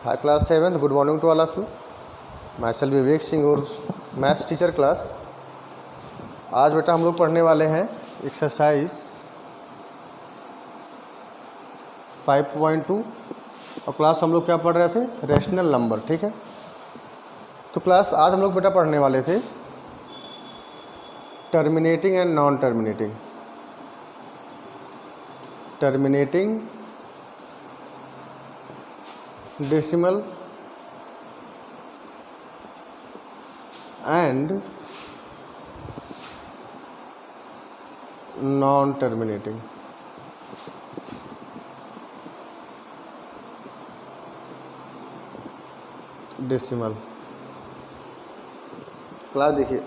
High class 7th, good morning to all of you. Myself Vivek Singh और maths teacher class. आज बेटा हम लोग पढ़ने वाले हैं एक्सरसाइज 5.2 और क्लास हम लोग क्या पढ़ रहे थे, रैशनल नंबर। ठीक है, तो क्लास आज हम लोग बेटा पढ़ने वाले थे terminating and non terminating. Terminating decimal and non terminating. Decimal class देखिए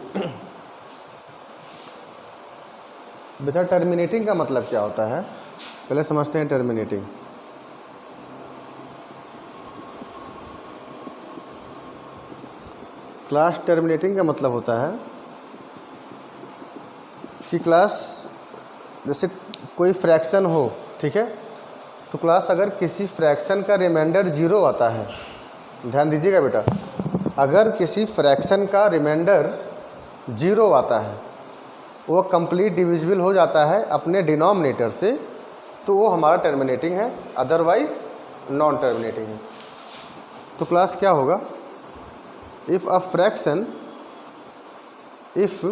बेटा, टर्मिनेटिंग का मतलब क्या होता है पहले समझते हैं। टर्मिनेटिंग क्लास, टर्मिनेटिंग का मतलब होता है कि क्लास जैसे कोई फ्रैक्शन हो, ठीक है, तो क्लास अगर किसी फ्रैक्शन का रिमाइंडर 0 आता है, ध्यान दीजिएगा बेटा, अगर किसी फ्रैक्शन का रिमाइंडर 0 आता है, वो कंप्लीट डिविजिबल हो जाता है अपने डिनोमिनेटर से, तो वो हमारा टर्मिनेटिंग है, अदरवाइज नॉन टर्मिनेटिंग है। तो क्लास क्या होगा, if a fraction, if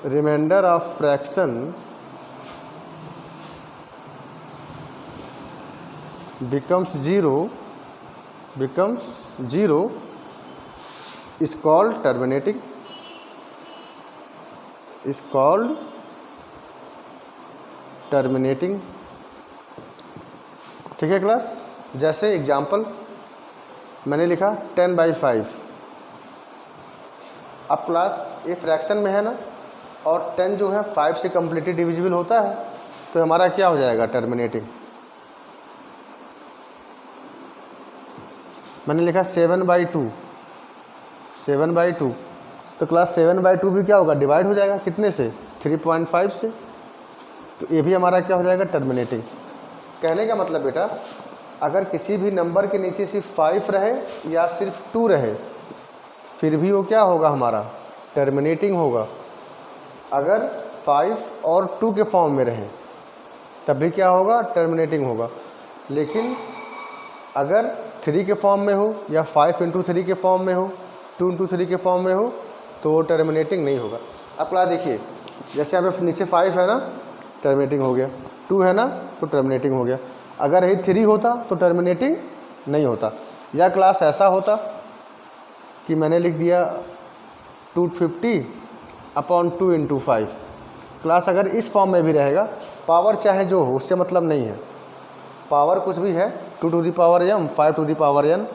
remainder of fraction becomes zero is called terminating, is called terminating। ठीक है क्लास, जैसे एग्जाम्पल मैंने लिखा 10/5। अब क्लास ये फ्रैक्शन में है ना, और 10 जो है 5 से कम्प्लीटली डिविजिबल होता है, तो हमारा क्या हो जाएगा, टर्मिनेटिंग। मैंने लिखा 7/2, 7/2, तो क्लास 7/2 भी क्या होगा, डिवाइड हो जाएगा कितने से, 3.5 से, तो ये भी हमारा क्या हो जाएगा, टर्मिनेटिंग। कहने का मतलब बेटा, अगर किसी भी नंबर के नीचे सिर्फ 5 रहे या सिर्फ 2 रहे, फिर भी वो क्या होगा, हमारा टर्मिनेटिंग होगा। अगर 5 और 2 के फॉर्म में रहे तब भी क्या होगा, टर्मिनेटिंग होगा। लेकिन अगर 3 के फॉर्म में हो या 5 × 3 के फॉर्म में हो, 2 × 3 के फॉर्म में हो, तो वो टर्मिनेटिंग नहीं होगा। अब क्लास देखिए, जैसे यहाँ पे नीचे 5 है ना, टर्मिनेटिंग हो गया, 2 है ना, तो टर्मिनेटिंग हो गया। अगर यही 3 होता तो टर्मिनेटिंग नहीं होता। या क्लास ऐसा होता कि मैंने लिख दिया 250/2 × 5। क्लास अगर इस फॉर्म में भी रहेगा, पावर चाहे जो हो उससे मतलब नहीं है, पावर कुछ भी है, 2m, 5n,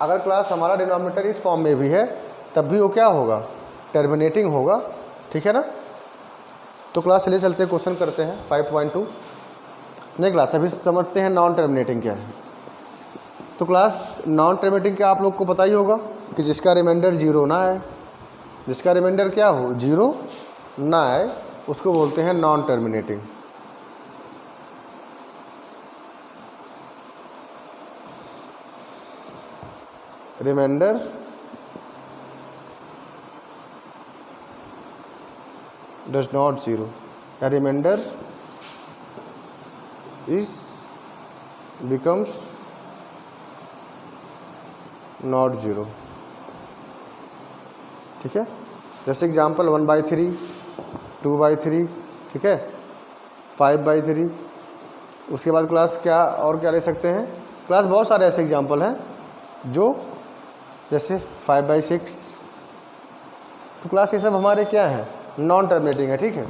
अगर क्लास हमारा डिनोमिनेटर इस फॉर्म में भी है तब भी वो क्या होगा, टर्मिनेटिंग होगा। ठीक है ना। तो क्लास चलिए चलते हैं, क्वेश्चन करते हैं 5.2। नहीं क्लास, अभी समझते हैं नॉन टर्मिनेटिंग क्या है। तो क्लास नॉन टर्मिनेटिंग क्या आप लोग को पता ही होगा कि जिसका रिमाइंडर 0 ना आए, जिसका रिमाइंडर क्या हो, 0 ना आए, उसको बोलते हैं non terminating. Remainder does not 0 या रिमाइंडर is becomes not 0। ठीक है, जैसे एग्जाम्पल 1/3, 2/3, ठीक है, 5/3। उसके बाद क्लास क्या और क्या ले सकते हैं, क्लास बहुत सारे ऐसे एग्जाम्पल हैं जो जैसे 5/6। तो क्लास ये सब हमारे क्या हैं, नॉन टर्मिनेटिंग है। ठीक है,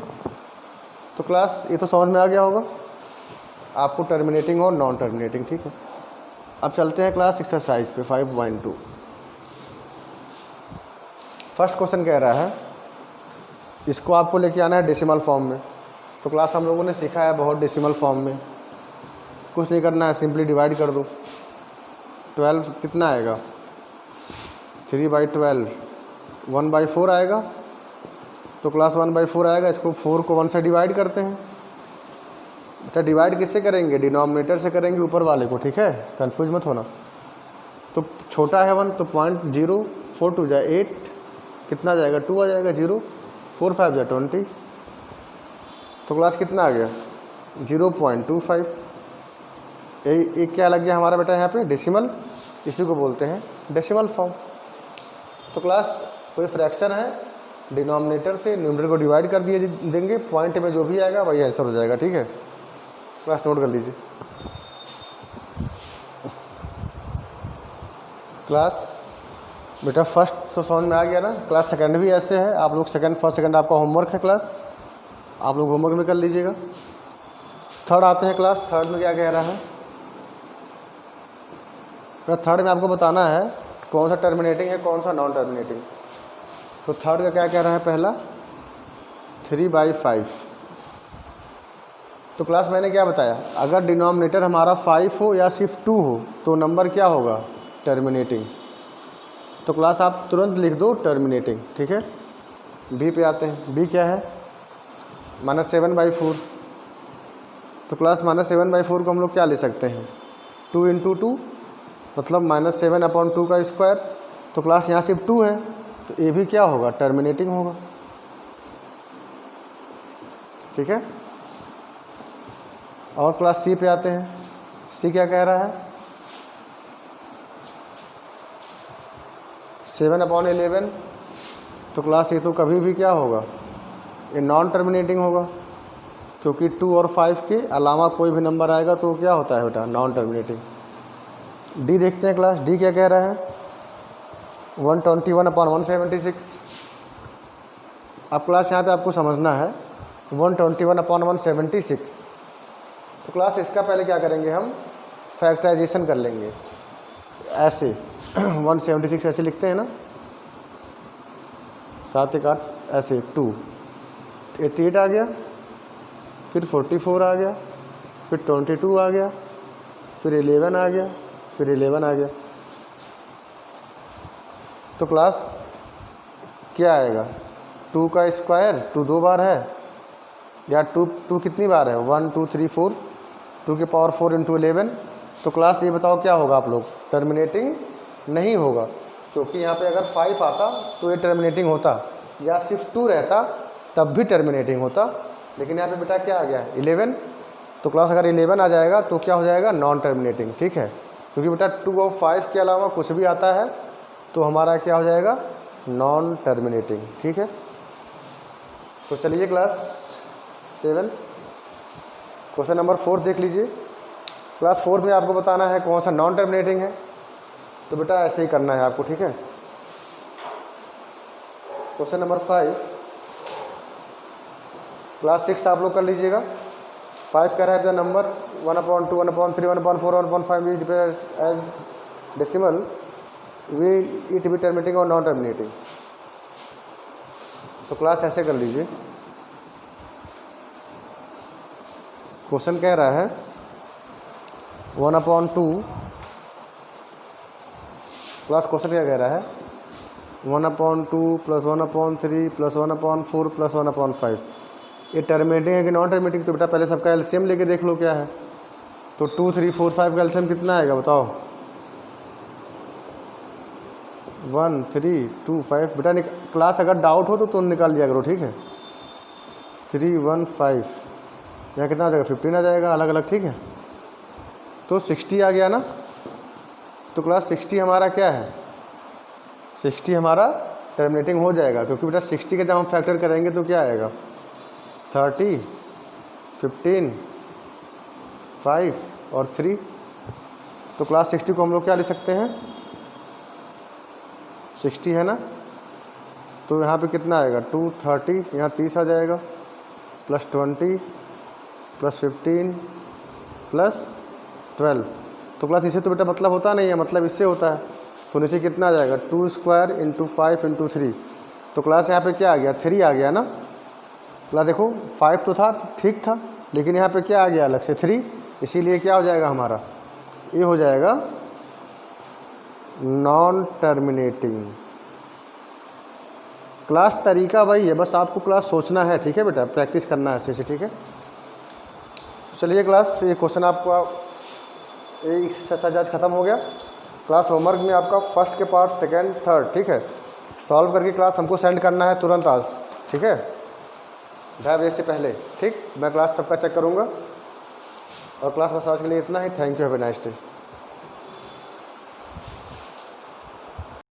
तो क्लास ये तो समझ में आ गया होगा आपको, टर्मिनेटिंग और नॉन टर्मिनेटिंग। ठीक है, अब चलते हैं क्लास एक्सरसाइज पे 5.2। फर्स्ट क्वेश्चन कह रहा है इसको आपको लेके आना है डेसिमल फॉर्म में। तो क्लास हम लोगों ने सीखा है बहुत डेसिमल फॉर्म में, कुछ नहीं करना है, सिंपली डिवाइड कर दो। 12 कितना आएगा, 3/12, 1/4 आएगा। तो क्लास 1/4 आएगा, इसको 4 को 1 से डिवाइड करते हैं, बेटा डिवाइड किससे करेंगे, डिनोमिनेटर से करेंगे ऊपर वाले को, ठीक है, कंफ्यूज मत होना। तो छोटा है 1 तो 0.04 टू जाए 8, कितना जाएगा 2 आ जाएगा, 0 4 5 जाए 20, तो क्लास कितना आ गया 0.25। एक क्या लग गया हमारा बेटा यहाँ पे डेसिमल, इसी को बोलते हैं डेसिमल फॉर्म। तो क्लास कोई फ्रैक्शन है, डिनोमिनेटर से न्यूमरेटर को डिवाइड कर दिए देंगे, पॉइंट में जो भी आएगा वही आंसर हो जाएगा, ठीक है। क्लास नोट कर लीजिए। क्लास बेटा फर्स्ट तो समझ में आ गया ना, क्लास सेकंड भी ऐसे है, आप लोग फर्स्ट सेकंड आपका होमवर्क है क्लास, आप लोग होमवर्क में कर लीजिएगा। थर्ड आते हैं क्लास, थर्ड में क्या कह रहा है, थर्ड में आपको बताना है कौन सा टर्मिनेटिंग है कौन सा नॉन टर्मिनेटिंग। तो थर्ड का क्या कह रहा है, पहला 3/5। तो क्लास मैंने क्या बताया, अगर डिनोमिनेटर हमारा 5 हो या सिर्फ 2 हो तो नंबर क्या होगा, टर्मिनेटिंग। तो क्लास आप तुरंत लिख दो टर्मिनेटिंग, ठीक है। बी पे आते हैं, बी क्या है -7/4। तो क्लास -7/4 को हम लोग क्या ले सकते हैं, 2 × 2 मतलब -7/2 का स्क्वायर। तो क्लास यहाँ सिर्फ 2 है तो ये भी क्या होगा, टर्मिनेटिंग होगा, ठीक है। और क्लास सी पे आते हैं, सी क्या कह रहा है 7/11। तो क्लास ये तो कभी भी क्या होगा, ये नॉन टर्मिनेटिंग होगा, क्योंकि 2 और 5 के अलावा कोई भी नंबर आएगा तो क्या होता है बेटा, नॉन टर्मिनेटिंग। डी देखते हैं क्लास, डी क्या कह रहा है 121/176। अब क्लास यहाँ पे आपको समझना है 121/176। तो क्लास इसका पहले क्या करेंगे, हम फैक्टराइजेशन कर लेंगे ऐसे 176 ऐसे लिखते हैं ना, 7 1 8 ऐसे 2, 88 आ गया, फिर 44 आ गया, फिर 22 आ गया, फिर 11 आ गया, फिर 11 आ गया। तो क्लास क्या आएगा, 2 का स्क्वायर, 2 2 बार है, या 2 कितनी बार है, 1 2 3 4, 2 की पावर 4 × 11। तो क्लास ये बताओ क्या होगा आप लोग, टर्मिनेटिंग नहीं होगा, क्योंकि यहाँ पे अगर 5 आता तो ये टर्मिनेटिंग होता, या सिर्फ 2 रहता तब भी टर्मिनेटिंग होता, लेकिन यहाँ पे बेटा क्या आ गया 11। तो क्लास अगर 11 आ जाएगा तो क्या हो जाएगा, नॉन टर्मिनेटिंग, ठीक है। क्योंकि बेटा 2 और 5 के अलावा कुछ भी आता है तो हमारा क्या हो जाएगा, नॉन टर्मिनेटिंग, ठीक है। तो चलिए क्लास 7 क्वेश्चन नंबर 4 देख लीजिए। क्लास 4 में आपको बताना है कौन सा नॉन टर्मिनेटिंग है, तो बेटा ऐसे ही करना है आपको, ठीक है। क्वेश्चन नंबर 5 क्लास 6 आप लोग कर लीजिएगा। 5 कह रहा है द नंबर 1/2 1/3 1/4 1/5 भी as decimal will it be terminating और नॉन टर्मिनेटिंग। तो क्लास ऐसे कर लीजिए, क्वेश्चन कह रहा है 1/2, क्लास क्वेश्चन क्या कह रहा है 1/2 + 1/3 + 1/4 + 1/5। ये टर्मिनेटिंग है कि नॉन टर्मिनेटिंग, तो बेटा पहले सबका एलसीएम लेके देख लो क्या है। तो 2 3 4 5 का एलसीएम कितना आएगा बताओ, 1 3 2 5। बेटा क्लास अगर डाउट हो तो तुम निकाल लिया करो, ठीक है। 3 1 5 यहाँ कितना आ जाएगा, 15 आ जाएगा अलग अलग, ठीक है। तो 60 आ गया ना। तो क्लास 60 हमारा क्या है, 60 हमारा टर्मिनेटिंग हो जाएगा, क्योंकि बेटा 60 का जब हम फैक्टर करेंगे तो क्या आएगा 30 15 5 और 3। तो क्लास 60 को हम लोग क्या ले सकते हैं, 60 है ना, तो यहाँ पे कितना आएगा 2 30, यहाँ 30 आ जाएगा, +20 +15 +12। तो क्लास इसे तो बेटा मतलब होता नहीं है, मतलब इससे होता है। तो नीचे कितना आ जाएगा 2² × 5 × 3। तो क्लास यहाँ पे क्या आ गया 3 आ गया ना। क्लास देखो 5 तो था, ठीक था, लेकिन यहाँ पे क्या आ गया अलग से 3, इसीलिए क्या हो जाएगा हमारा, ये हो जाएगा नॉन टर्मिनेटिंग। क्लास तरीका वही है, बस आपको क्लास सोचना है, ठीक है बेटा, प्रैक्टिस करना है अच्छे से, ठीक है। चलिए क्लास, ये क्वेश्चन आपका एक एक्सरसाइज आज खत्म हो गया। क्लास होमवर्क में आपका फर्स्ट के पार्ट, सेकंड, थर्ड, ठीक है, सॉल्व करके क्लास हमको सेंड करना है तुरंत आज, ठीक है, 2:30 बजे से पहले। ठीक, मैं क्लास सबका चेक करूँगा। और क्लास बस आज के लिए इतना ही। Thank you, have a nice day.